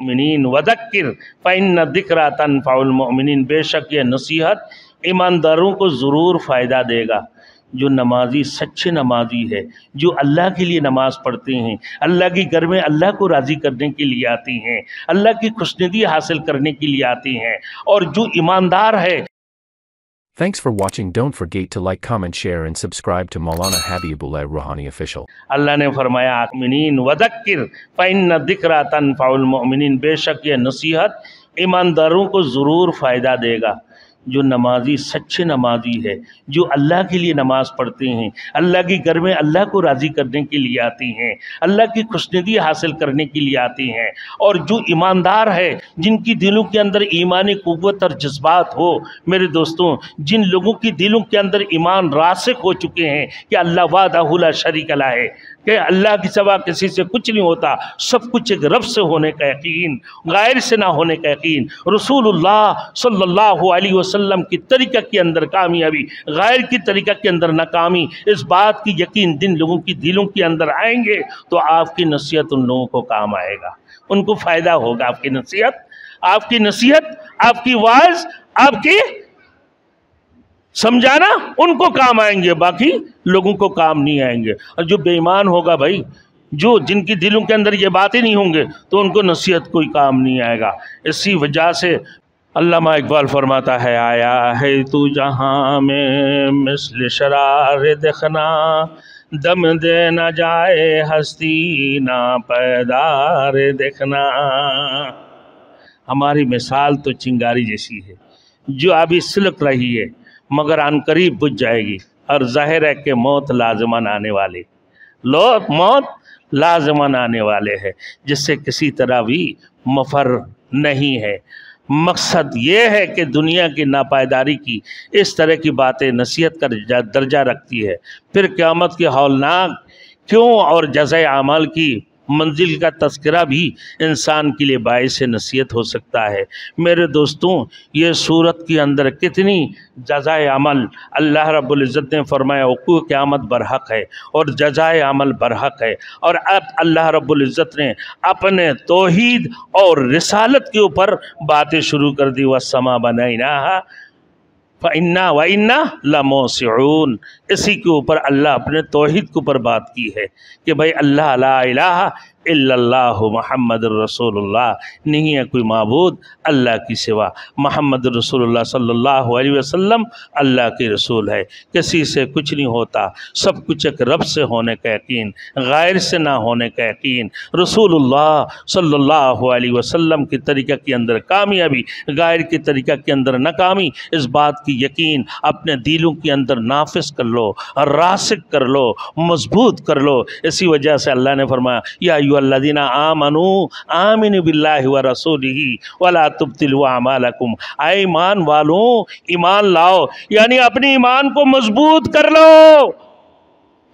मुमिनीन वदक्किर फ़इन्न ज़िक्रा तनफ़उल मुमिनीन, बेशक ये नसीहत ईमानदारों को ज़रूर फ़ायदा देगा। जो नमाजी सच्चे नमाजी है, जो अल्लाह के लिए नमाज पढ़ते हैं, अल्लाह के घर में अल्लाह को राज़ी करने के लिए आते हैं, अल्लाह की खुशनुदी हासिल करने के लिए आते हैं, और जो ईमानदार है। Thanks for watching. Don't forget to like, comment, share and subscribe to Maulana Habibullah Ruhani Official. अल्लाह ने फरमाया मुमिनीन वदक्किर फ़इन्न ज़िक्रा तनफ़उल मुमिनीन, बेशक ये नसीहत ईमानदारों को ज़रूर फ़ायदा देगा। जो नमाजी सच्चे नमाजी है, जो अल्लाह के लिए नमाज पढ़ते हैं, अल्लाह के घर में अल्लाह को राज़ी करने के लिए आते हैं, अल्लाह की खुशनुदी हासिल करने के लिए आते हैं, और जो ईमानदार है, जिनकी दिलों के अंदर ईमानी क़ुव्वत और जज्बात हो। मेरे दोस्तों, जिन लोगों की दिलों के अंदर ईमान रासिख हो चुके हैं कि अल्लाह वाहदहु ला शरीका लह है, कि अल्लाह के सिवा किसी से कुछ नहीं होता, सब कुछ एक रब से होने का यकीन, गैर से ना होने का यकीन, रसूलुल्लाह सल्लल्लाहु अलैहि वसल्लम की तरीक़ा के अंदर कामयाबी, गैर की तरीक़ा के अंदर नाकामी, इस बात की यकीन जिन लोगों की दिलों के अंदर आएंगे तो आपकी नसीहत उन लोगों को काम आएगा, उनको फ़ायदा होगा। आपकी नसीहत, आपकी वाज़, आपकी समझाना उनको काम आएंगे, बाकी लोगों को काम नहीं आएंगे। और जो बेईमान होगा भाई, जो जिनकी दिलों के अंदर ये बातें नहीं होंगे, तो उनको नसीहत कोई काम नहीं आएगा। इसी वजह से अल्लामा इकबाल फरमाता है, आया है तू जहाँ में मिस्ल शरार देखना, दम दे न जाए हस्ती ना पैदार देखना। हमारी मिसाल तो चिंगारी जैसी है, जो अभी सिलक रही है मगर अनकरीब बुझ जाएगी, और ज़ाहिर है कि मौत लाज़िमन आने वाली, मौत लाज़िमन आने वाले है, जिससे किसी तरह भी मफर नहीं है। मकसद ये है कि दुनिया की नापायदारी की इस तरह की बातें नसीहत का दर्जा रखती है, फिर क़यामत के हौलनाक क्यों और जज़ाए अमल की मंजिल का तज़किरा भी इंसान के लिए बाइस नसीहत हो सकता है। मेरे दोस्तों, ये सूरत के अंदर कितनी जज़ाए अमल, अल्लाह रब्बुल इज़्ज़त ने फरमाया वक़ूअ क़यामत बरहक़ है और जज़ाए अमल बरहक़ है। और अब अल्लाह रब्बुल इज़्ज़त ने अपने तौहीद और रिसालत के ऊपर बातें शुरू कर दी, वस्समा बनैनाहा फ़इन्ना व इन्ना लमूसिऊन। इसी के ऊपर अल्लाह अपने तौहीद के ऊपर बात की है कि भाई अल्लाह ला इलाहा इल्लल्लाहु मुहम्मदुर रसूलुल्लाह, नहीं है कोई माबूद अल्लाह की सिवा, मोहम्मद रसूलुल्लाह सल्लल्लाहु अलैहि वसल्लम अल्लाह के रसूल है। किसी से कुछ नहीं होता, सब कुछ एक रब से होने का यकीन, गैर से ना होने का यकीन, रसूलुल्लाह सल्लल्लाहु अलैहि वसल्लम की तरीक़ा के अंदर कामयाबी, गैर की तरीक़ा के अंदर नाकामी, इस बात की यकीन अपने दिलों के अंदर नाफिज कर लो, रासिक कर लो, मजबूत कर लो। इसी वजह से अल्लाह ने फरमाया, या अय्युहल्लज़ीना आमनू आमिनू बिल्लाहि व रसूलिही वला तुब्तिलू अमालकुम, ऐ ईमान वालों ईमान लाओ, यानी अपने ईमान को मजबूत कर लो,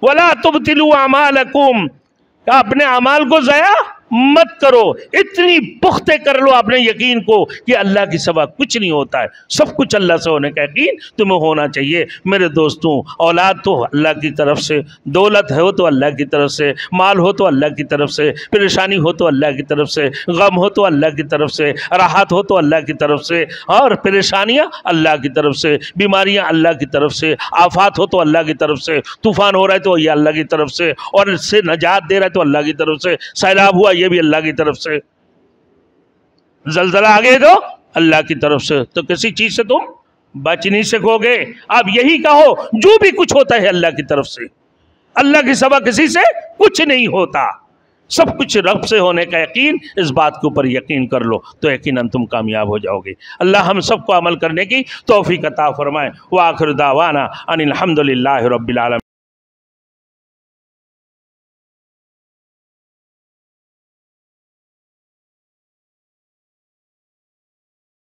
वला तुब्तिलू अमालकुम, अपने अमाल को ज़ाया मत करो, इतनी पुख्ते कर लो अपने यकीन को कि अल्लाह की सिवा कुछ नहीं होता है, सब कुछ अल्लाह से होने का यकीन तुम्हें होना चाहिए। मेरे दोस्तों, औलाद तो अल्लाह की तरफ से, दौलत हो तो अल्लाह की तरफ से, माल हो तो अल्लाह की तरफ से, परेशानी हो तो अल्लाह की तरफ से, गम हो तो अल्लाह की तरफ से, राहत हो तो अल्लाह की तरफ से, और परेशानियाँ अल्लाह की तरफ से, बीमारियाँ अल्लाह की तरफ से, आफात हो तो अल्लाह की तरफ से, तूफ़ान हो रहा है तो ये अल्लाह की तरफ से, और इससे नजात दे रहा है तो अल्लाह की तरफ से, सैलाब हुआ ये भी अल्लाह की तरफ से, ज़लज़ला आ गए तो अल्लाह की तरफ से, तो किसी चीज से तुम बच नहीं सकोगे। आप यही कहो, जो भी कुछ होता है अल्लाह की तरफ से, अल्लाह के सिवा किसी से कुछ नहीं होता, सब कुछ रब से होने का यकीन, इस बात के ऊपर यकीन कर लो तो यकीनन तुम कामयाब हो जाओगे। अल्लाह हम सबको अमल करने की तौफीक अता फरमाए। व आखिर दावाना अनिल हम्दुलिल्लाहि रब्बिल आलमीन।